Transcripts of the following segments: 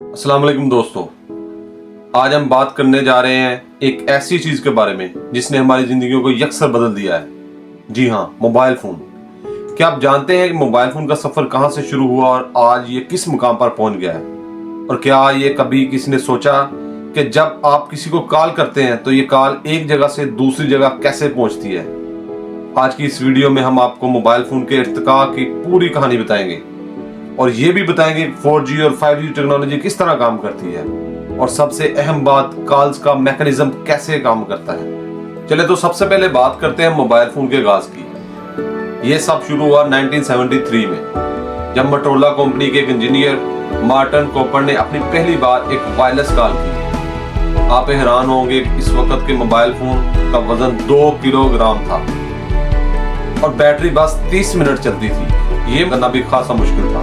अस्सलाम वालेकुम दोस्तों, आज हम बात करने जा रहे हैं एक ऐसी चीज के बारे में जिसने हमारी जिंदगियों को यकसर बदल दिया है। जी हाँ, मोबाइल फोन। क्या आप जानते हैं कि मोबाइल फोन का सफर कहां से शुरू हुआ और आज ये किस मुकाम पर पहुंच गया है? और क्या ये कभी किसी ने सोचा कि जब आप किसी को कॉल करते हैं तो ये कॉल एक जगह से दूसरी जगह कैसे पहुंचती है? आज की इस वीडियो में हम आपको मोबाइल फोन के इर्तिका की पूरी कहानी बताएंगे और ये भी बताएंगे 4G और 5G टेक्नोलॉजी किस तरह काम करती है और सबसे अहम बात, कॉल्स का मैकेनिज्म कैसे काम करता है। चले तो सबसे पहले बात करते हैं मोबाइल फोन के आगाज की। ये सब शुरू हुआ 1973 में जब मोटोरोला कंपनी के एक इंजीनियर मार्टिन कॉपर ने अपनी पहली बार एक वायरलेस कॉल की। आप हैरान होंगे कि इस वक्त के मोबाइल फोन का वजन 2 किलोग्राम था और बैटरी बस 30 मिनट चलती थी। ये करना भी खासा मुश्किल था,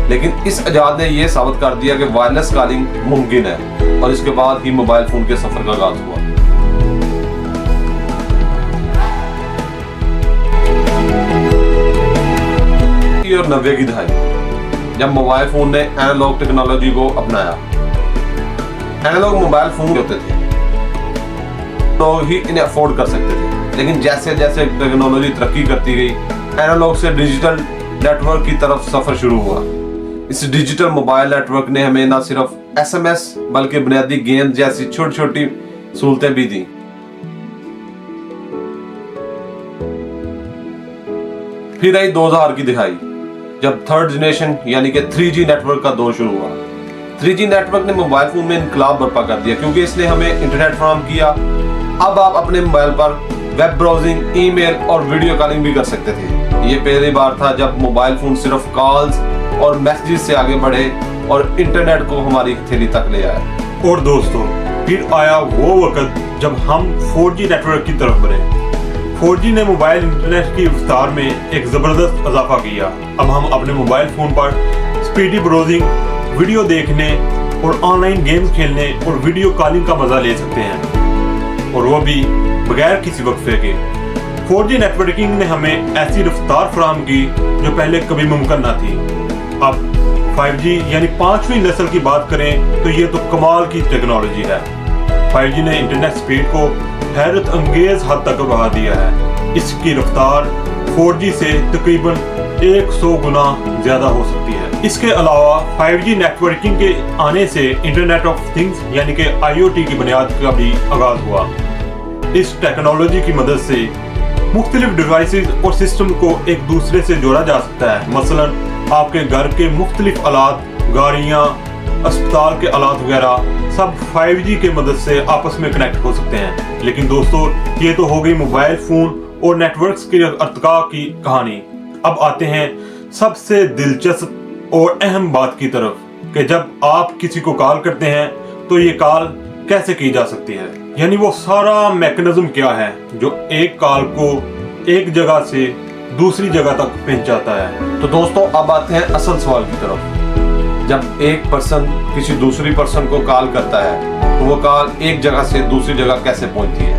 लेकिन इस इजाद ने यह साबित कर दिया कि वायरलेस कॉलिंग मुमकिन है और इसके बाद ही मोबाइल फोन के सफर का आगाज हुआ। और 90 की दहाई जब मोबाइल फोन ने एनालॉग टेक्नोलॉजी को अपनाया। एनालॉग मोबाइल फोन होते थे, लोग ही इन्हें अफोर्ड कर सकते थे, लेकिन जैसे जैसे टेक्नोलॉजी तरक्की करती गई, एनालॉग से डिजिटल नेटवर्क की तरफ सफर शुरू हुआ। इस डिजिटल मोबाइल नेटवर्क ने हमें न सिर्फ SMS बल्कि बुनियादी गेम जैसी छोटी छोटी सहूलतें भी दी। फिर आई 2000 की दिहाई जब थर्ड जनरेशन यानी कि 3G नेटवर्क का दौर शुरू हुआ। 3G नेटवर्क ने मोबाइल फोन में इनकलाब बर्पा कर दिया क्योंकि इसने हमें इंटरनेट फराहम किया। अब आप अपने मोबाइल पर वेब ब्राउजिंग, ईमेल और वीडियो कॉलिंग भी कर सकते थे। ये पहली बार था जब मोबाइल फोन सिर्फ कॉल्स और मैसेजेस से आगे बढ़े और इंटरनेट को हमारी हथेली तक ले आया। और दोस्तों, फिर आया वो वक्त जब हम 4G नेटवर्क की तरफ बढ़े। 4G ने मोबाइल इंटरनेट की रफ्तार में एक जबरदस्त इजाफा किया। अब हम अपने मोबाइल फोन पर स्पीडी ब्राउजिंग, वीडियो देखने और ऑनलाइन गेम्स खेलने और वीडियो कॉलिंग का मजा ले सकते हैं, और वो भी बगैर किसी वक्फे के। 4G नेटवर्किंग ने हमें ऐसी रफ्तार फराहम की जो पहले कभी मुमकिन न थी। अब 5G यानी 5वीं नस्ल की बात करें तो ये तो कमाल की टेक्नोलॉजी है। 5G ने इंटरनेट स्पीड को हैरत अंगेज हद तक बढ़ा दिया है। इसकी रफ्तार 4G से तकरीबन 100 गुना ज्यादा हो सकती है। इसके अलावा 5G नेटवर्किंग के आने से इंटरनेट ऑफ थिंग्स यानी कि IoT की बुनियाद का भी आगाज हुआ। इस टेक्नोलॉजी की मदद से मुख्तलिफ डिवाइसेस और सिस्टम को एक दूसरे से जोड़ा जा सकता है। मसलन आपके घर के मुख्तलिफ आलात, गाड़ियाँ, अस्पताल के आलात वगैरह सब 5G के मदद से आपस में कनेक्ट हो सकते हैं। लेकिन दोस्तों, ये तो हो गई मोबाइल फोन और नेटवर्क्स के इर्तिका की कहानी। अब आते हैं सबसे दिलचस्प और अहम बात की तरफ कि जब आप किसी को कॉल करते हैं तो ये कॉल कैसे की जा सकती है, यानी वो सारा मैकेनिज्म क्या है जो एक कॉल को एक जगह से दूसरी जगह तक पहुंचाता है। तो दोस्तों, अब आते हैं असल सवाल की तरफ। जब एक पर्सन किसी दूसरी पर्सन को कॉल करता है तो वो कॉल एक जगह से दूसरी जगह कैसे पहुंचती है?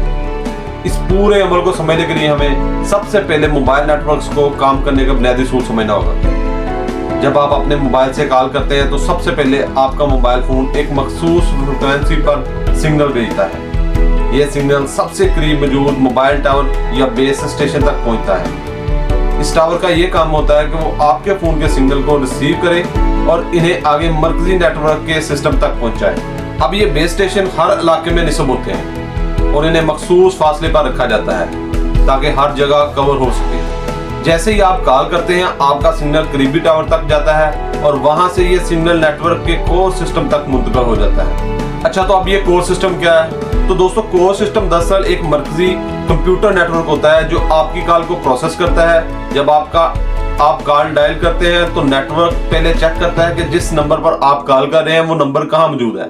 इस पूरे अमल को समझने के लिए हमें सबसे पहले मोबाइल नेटवर्क्स को काम करने का बुनियादी सूत्र समझना होगा। जब आप अपने मोबाइल से कॉल करते हैं तो सबसे पहले आपका मोबाइल फोन एक मखसूस फ्रीक्वेंसी पर सिग्नल भेजता है। यह सिग्नल सबसे करीब मौजूद मोबाइल टावर या बेस स्टेशन तक पहुंचता है। इस टावर का यह काम होता है कि वो आपके फोन के सिग्नल को रिसीव करे और इन्हें आगे मरकजी नेटवर्क के सिस्टम तक पहुंचाए। अब ये बेस स्टेशन हर इलाके में निस्ब होते हैं और इन्हें मखसूस फासले पर रखा जाता है ताकि हर जगह कवर हो सके। जैसे ही आप कॉल करते हैं, आपका सिग्नल करीबी टावर तक जाता है और वहां से ये सिग्नल नेटवर्क के कोर सिस्टम तक मुंतकिल हो जाता है। अच्छा, तो अब ये कोर सिस्टम क्या है? तो दोस्तों, कोर सिस्टम दरअसल एक मरकजी कंप्यूटर नेटवर्क होता है जो आपकी कॉल को प्रोसेस करता है। जब आप कॉल डायल करते हैं तो नेटवर्क पहले चेक करता है कि जिस नंबर पर आप कॉल कर रहे हैं वो नंबर कहाँ मौजूद है।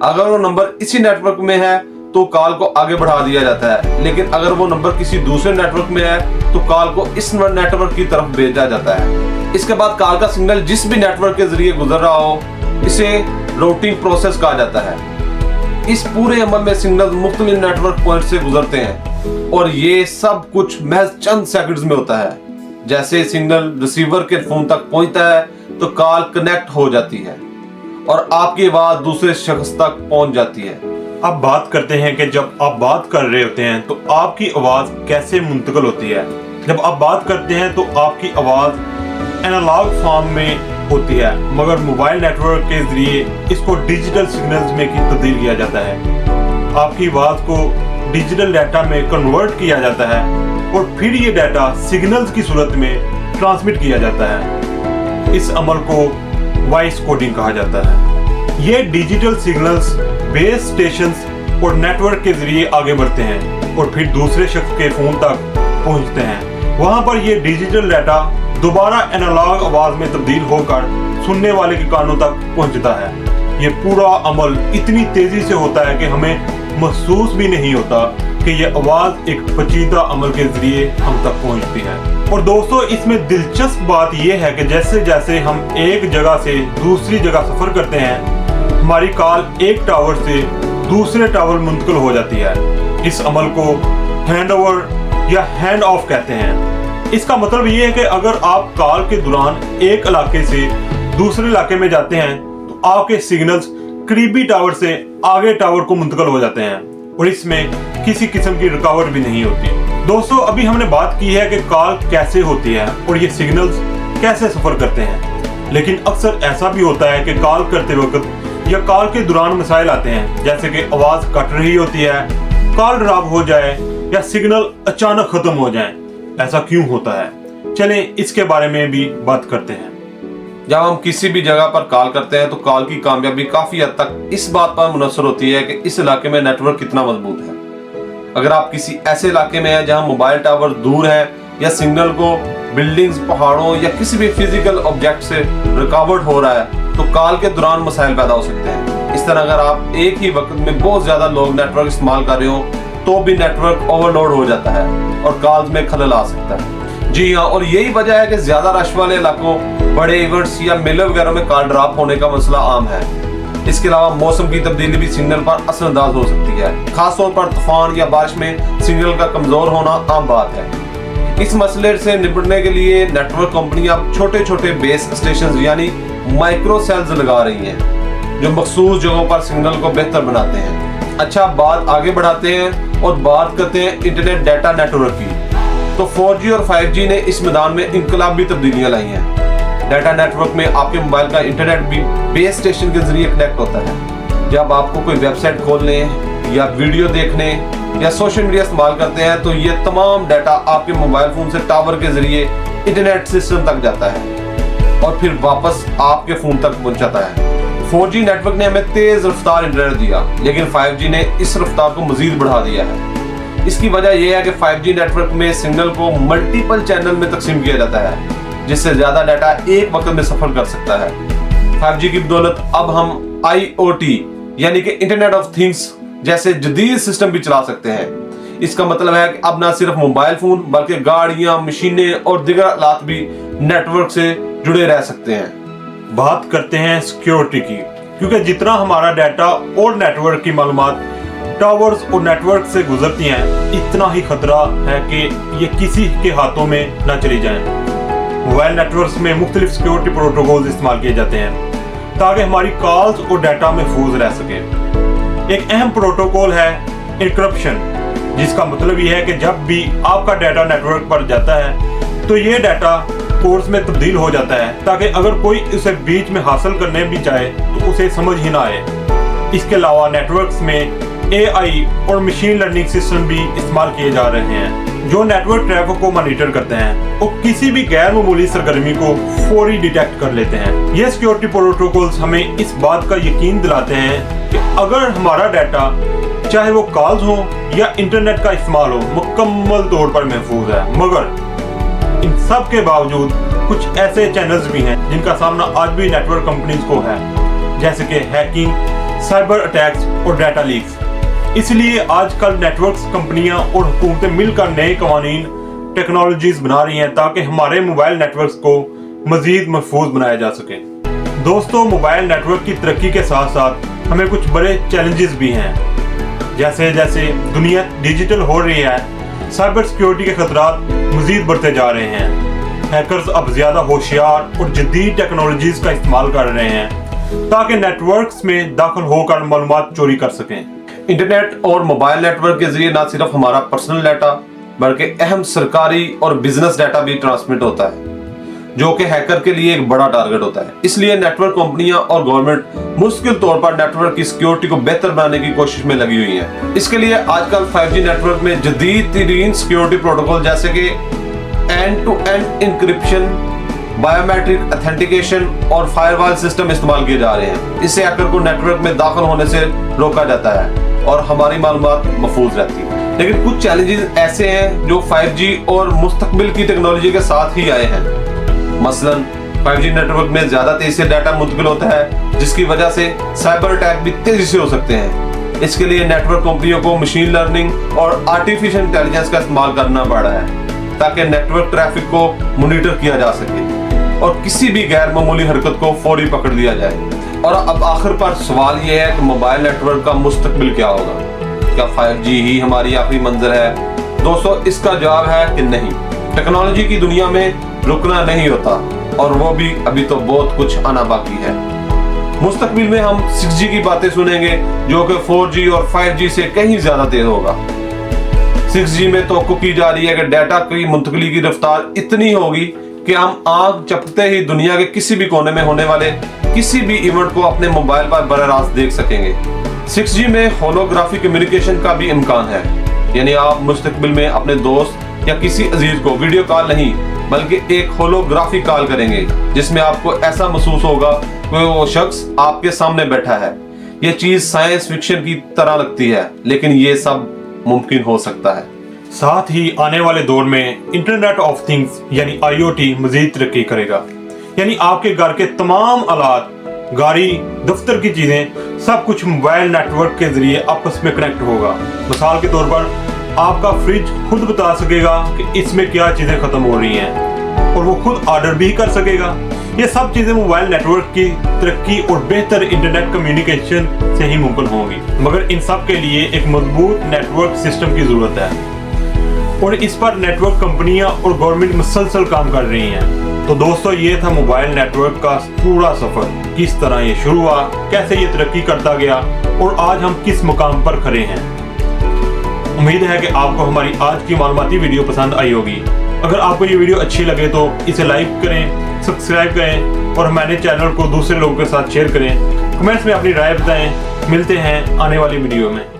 अगर वो नंबर इसी नेटवर्क में है तो कॉल को आगे बढ़ा दिया जाता है, लेकिन अगर वो नंबर किसी दूसरे नेटवर्क में है तो कॉल को इस नेटवर्क की तरफ भेजा जाता है। इसके बाद कॉल का सिग्नल जिस भी नेटवर्क के जरिए गुजर रहा हो, इसे रूटिंग प्रोसेस कहा जाता है। इस पूरे अमल में सिग्नल मुख्तलिफ नेटवर्क पॉइंट से गुजरते हैं और ये सब कुछ महज चंद सेकंड्स में होता है। जैसे सिग्नल रिसीवर के फोन तक पहुंचता है तो कॉल कनेक्ट हो जाती है और आपकी आवाज दूसरे शख्स तक पहुंच जाती है। अब बात करते हैं कि जब आप बात कर रहे होते हैं तो आपकी आवाज कैसे मुंतकिल होती है। जब आप बात करते हैं तो आपकी आवाज एनालॉग फॉर्म में होती है, मगर मोबाइल नेटवर्क के जरिए इसको डिजिटल सिग्नल्स में तब्दील किया जाता है। आपकी आवाज को डिजिटल डाटा में कन्वर्ट किया जाता है और फिर ये डाटा सिग्नल्स की सूरत में ट्रांसमिट किया जाता है। इस अमल को वॉइस कोडिंग कहा जाता है। ये डिजिटल सिग्नल्स बेस स्टेशंस और नेटवर्क के जरिए आगे बढ़ते हैं और फिर दूसरे शख्स के फोन तक पहुंचते हैं। वहां पर ये डिजिटल डाटा दोबारा एनालॉग आवाज में तब्दील होकर सुनने वाले के कानों तक पहुंचता है। ये पूरा अमल इतनी तेजी से होता है कि हमें महसूस भी नहीं होता कि ये आवाज एक पेचीदा अमल के जरिए हम तक पहुंचती है। और दोस्तों, इसमें दिलचस्प बात यह है कि जैसे जैसे हम एक जगह से दूसरी जगह सफर करते हैं, हमारी कॉल एक टावर से दूसरे टावर मुंतकिल हो जाती है। इस अमल को हैंड ओवर या हैंड ऑफ कहते हैं। इसका मतलब ये है कि अगर आप कॉल के दौरान एक इलाके से दूसरे इलाके में जाते हैं तो आपके सिग्नल्स करीबी टावर से आगे टावर को मुंतकिल हो जाते हैं और इसमें किसी किस्म की रुकावट भी नहीं होती। दोस्तों, अभी हमने बात की है कि कॉल कैसे होती है और ये सिग्नल्स कैसे सफर करते हैं, लेकिन अक्सर ऐसा भी होता है कि कॉल करते वक्त या कॉल के दौरान मसाइल आते हैं, जैसे कि आवाज कट रही होती है, कॉल ड्रॉप हो जाए या सिग्नल अचानक खत्म हो जाए। ऐसा क्यों होता है, चलें इसके बारे में भी बात करते हैं। जब हम किसी भी जगह पर कॉल करते हैं तो कॉल की कामयाबी काफी हद तक इस बात पर मुनसर होती है कि इस इलाके में नेटवर्क कितना मजबूत है। अगर आप किसी ऐसे इलाके में हैं जहां मोबाइल टावर दूर है या सिग्नल को बिल्डिंग्स, पहाड़ों या किसी भी फिजिकल ऑब्जेक्ट से रुकावट हो रहा है तो कॉल के दौरान मसाइल पैदा हो सकते हैं। इस तरह अगर आप एक ही वक्त में बहुत ज्यादा लोग नेटवर्क इस्तेमाल कर रहे हो तो भी नेटवर्क ओवरलोड हो जाता है और कॉल्स में खलल आ सकता है। जी हाँ, और यही वजह है कि ज्यादा रश वाले इलाकों, बड़े इवेंट्स या मेले वगैरह में कॉल ड्रॉप होने का मसला आम है। इसके अलावा मौसम की तब्दीली भी सिग्नल पर असरअंदाज हो सकती है। खासतौर पर तूफान या बारिश में सिग्नल का कमजोर होना आम बात है। इस मसले से निपटने के लिए नेटवर्क कंपनियां छोटे छोटे बेस स्टेशन यानी माइक्रो सेल्स लगा रही हैं, जो मखसूस जगहों पर सिग्नल को बेहतर बनाते हैं। अच्छा, बात आगे बढ़ाते हैं और बात करते हैं इंटरनेट डाटा नेटवर्क की। तो 4G और 5G ने इस मैदान में इनकलाबी तब्दीलियां लाई हैं। डाटा नेटवर्क में आपके मोबाइल का इंटरनेट भी बेस स्टेशन के जरिए कनेक्ट होता है। जब आपको कोई वेबसाइट खोलने या वीडियो देखने या सोशल मीडिया इस्तेमाल करते हैं तो ये तमाम डाटा आपके मोबाइल फोन से टावर के जरिए इंटरनेट सिस्टम तक जाता है और फिर वापस आपके फोन तक पहुंचाता है। 4G नेटवर्क ने हमें तेज रफ्तार इंटरनेट दिया, लेकिन 5G ने इस रफ्तार को मजीद बढ़ा दिया है। इसकी वजह यह है कि 5G नेटवर्क में सिग्नल को मल्टीपल चैनल में तकसीम किया जाता है, जिससे ज्यादा डाटा एक वक्त में सफर कर सकता है। 5G की बदौलत अब हम IoT यानी कि इंटरनेट ऑफ थिंग्स जैसे जदीद सिस्टम भी चला सकते हैं। इसका मतलब है कि अब ना सिर्फ मोबाइल फोन बल्कि गाड़ियां, मशीनें और दीगर आलात भी नेटवर्क से जुड़े रह सकते हैं। बात करते हैं सिक्योरिटी की, क्योंकि जितना हमारा डाटा और नेटवर्क की मालूमात टावर्स और नेटवर्क से गुजरती हैं, इतना ही खतरा है कि ये किसी के हाथों में न चली जाएं। मोबाइल नेटवर्क्स में मुख्तलिफ सिक्योरिटी प्रोटोकॉल इस्तेमाल किए जाते हैं ताकि हमारी कॉल्स और डाटा महफूज रह सके। एक अहम प्रोटोकॉल है एन्क्रिप्शन, जिसका मतलब यह है कि जब भी आपका डाटा नेटवर्क पर जाता है तो ये डाटा कोड्स में तब्दील हो जाता है ताकि अगर कोई उसे बीच में हासिल करने भी चाहे तो उसे समझ ही ना आए। इसके अलावा नेटवर्क्स में AI और मशीन लर्निंग सिस्टम भी इस्तेमाल किए जा रहे हैं जो नेटवर्क ट्रैफिक को मॉनिटर करते हैं और किसी भी गैर मामूली सरगर्मी को फौरी डिटेक्ट कर लेते हैं। ये सिक्योरिटी प्रोटोकॉल्स हमें इस बात का यकीन दिलाते हैं कि अगर हमारा डाटा, चाहे वो कॉल्स हो या इंटरनेट का इस्तेमाल हो, मुकम्मल तौर पर महफूज है। मगर इन सब के बावजूद कुछ ऐसे चैनल्स भी हैं जिनका सामना आज भी नेटवर्क कंपनीज को है, जैसे कि हैकिंग, साइबर अटैक्स और डाटा लीक्स। इसलिए आजकल नेटवर्क्स कंपनियां और हुकूमतें मिलकर नए कवानीन, टेक्नोलॉजीज बना रही हैं ताकि हमारे मोबाइल नेटवर्क्स को मजीद महफूज बनाया जा सके। दोस्तों, मोबाइल नेटवर्क की तरक्की के साथ साथ हमें कुछ बड़े चैलेंजेस भी हैं। जैसे जैसे दुनिया डिजिटल हो रही है, साइबर सिक्योरिटी के खतरात मजीद बढ़ते जा रहे हैं। हैकर्स अब ज्यादा होशियार और जदीद टेक्नोलॉजीज का इस्तेमाल कर रहे हैं ताकि नेटवर्क्स में दाखिल होकर मालूमात चोरी कर सकें। इंटरनेट और मोबाइल नेटवर्क के जरिए ना सिर्फ हमारा पर्सनल डाटा बल्कि अहम सरकारी और बिजनेस डाटा भी ट्रांसमिट होता है, जो कि हैकर के लिए एक बड़ा टारगेट होता है। इसलिए नेटवर्क कंपनियां और गवर्नमेंट मुश्किल तौर पर नेटवर्क की सिक्योरिटी को बेहतर बनाने की कोशिश में लगी हुई हैं। इसके लिए आजकल 5G नेटवर्क में जदीद तरीन सिक्योरिटी प्रोटोकॉल जैसे कि end to end encryption, biometric authentication और फायरवॉल सिस्टम इस्तेमाल किए जा रहे हैं। इससे हैकर को नेटवर्क में दाखिल होने से रोका जाता है और हमारी मालूमात महफूज रहती है। लेकिन कुछ चैलेंजेस ऐसे हैं जो 5G और मुस्तकबिल की टेक्नोलॉजी के साथ ही आए हैं। मसलन 5G नेटवर्क में ज्यादा तेजी से डाटा मुंतकिल होता है, जिसकी वजह से साइबर अटैक भी तेजी से हो सकते हैं। इसके लिए नेटवर्क कंपनियों को मशीन लर्निंग और आर्टिफिशियल इंटेलिजेंस का इस्तेमाल करना पड़ रहा है ताकि नेटवर्क ट्रैफिक को मॉनिटर किया जा सके और किसी भी गैर मामूली हरकत को फौरी पकड़ लिया जाए। और अब आखिर पर सवाल यह है कि मोबाइल नेटवर्क का मुस्तकबिल क्या होगा? क्या 5G ही हमारी आखिरी मंजिल है? दोस्तों, इसका जवाब है कि नहीं। टेक्नोलॉजी की दुनिया में रुकना नहीं होता और वो भी अभी तो बहुत कुछ आना बाकी है। मुस्तकबिल में हम 6G की बातें सुनेंगे, जो कि 4G और 5G से कहीं ज्यादा तेज होगा। 6G में तवक्को की जा रही है कि डाटा की मुंतकिली की रफ्तार इतनी होगी कि हम आंख झपकते ही दुनिया के किसी भी कोने में होने वाले किसी भी इवेंट को अपने मोबाइल पर बराह रास्त देख सकेंगे। 6G में होलोग्राफी कम्युनिकेशन का भी इम्कान है, यानी आप मुस्तकबिल में अपने दोस्त या किसी अजीज को वीडियो कॉल नहीं बल्कि एक होलोग्राफी कॉल करेंगे, जिसमें आपको ऐसा महसूस होगा कि वो शख्स आपके सामने बैठा है। ये चीज साइंस फिक्शन की तरह लगती है, लेकिन ये सब मुमकिन हो सकता है। साथ ही आने वाले दौर में इंटरनेट ऑफ थिंग्स यानी IoT मजीद तरक्की करेगा, यानी आपके घर के तमाम आलात, गाड़ी, दफ्तर की चीजें, सब कुछ मोबाइल नेटवर्क के जरिए आपस में कनेक्ट होगा। मिसाल के तौर पर आपका फ्रिज खुद बता सकेगा कि इसमें क्या चीजें खत्म हो रही हैं और वो खुद ऑर्डर भी कर सकेगा। ये सब चीजें मोबाइल नेटवर्क की तरक्की और बेहतर इंटरनेट कम्युनिकेशन से ही मुमकिन होंगी, मगर इन सब के लिए एक मजबूत नेटवर्क सिस्टम की जरूरत है और इस पर नेटवर्क कंपनियां और गवर्नमेंट मुसलसल काम कर रही हैं। तो दोस्तों, ये था मोबाइल नेटवर्क का पूरा सफर, किस तरह ये शुरू हुआ, कैसे ये तरक्की करता गया और आज हम किस मुकाम पर खड़े हैं। उम्मीद है कि आपको हमारी आज की मालूमाती वीडियो पसंद आई होगी। अगर आपको ये वीडियो अच्छी लगे तो इसे लाइक करें, सब्सक्राइब करें और हमारे चैनल को दूसरे लोगों के साथ शेयर करें। कमेंट्स में अपनी राय बताएं। मिलते हैं आने वाली वीडियो में।